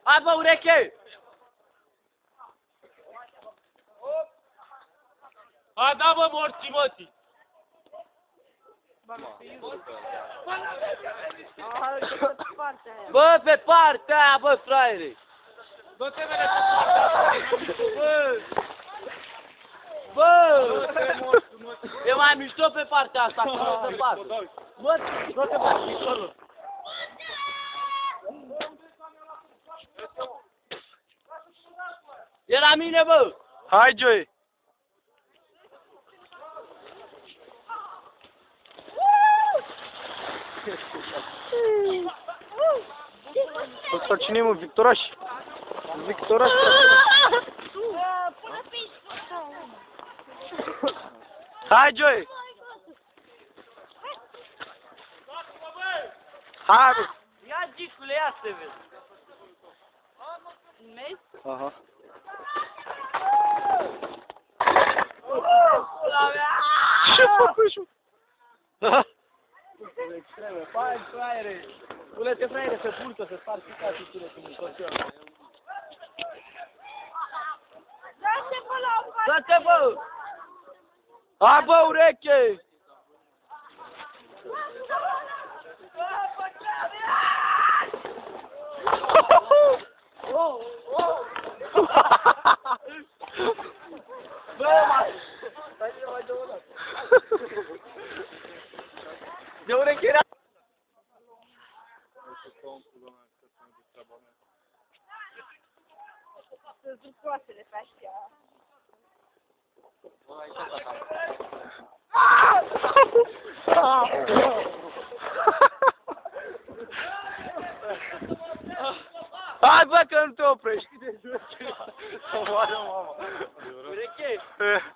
Hai bă, ureche! Hai da bă, morții mătii! Bă, pe partea aia, bă, fraiere! Du-te mele pe partea asta! Bă! Bă! E mai mișto pe partea asta, acolo de față. Bă, du-te bă, piciorul. E la mine, bă! Hai, Joey! Ăsta cine e, mă? Victoraș? Victoraș, hai, Joey! Hai, bă! Ia, Gicule, ia să te vezi. Aha. Ce faci, mă? Extreme, hai, fraiere! Pune-te, fraiere, se purtă, se sparg pica și tine cum încoșeam. Dă-te, bă! Hai, bă, ureche! Bă, mai! De ureche era... Să duc coasele pe așa. Hai, bă, că nu te oprești! Să moară mama! Ureche,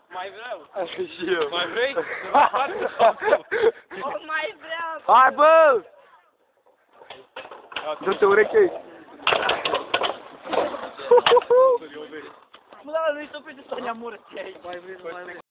mai vreau! Și eu! Mai vrei? O mai vreau. Hai, bă! Du-te, ureche! Mă, da, nu-i să pe de să ne amură aici. Mai vrei, mai vrei.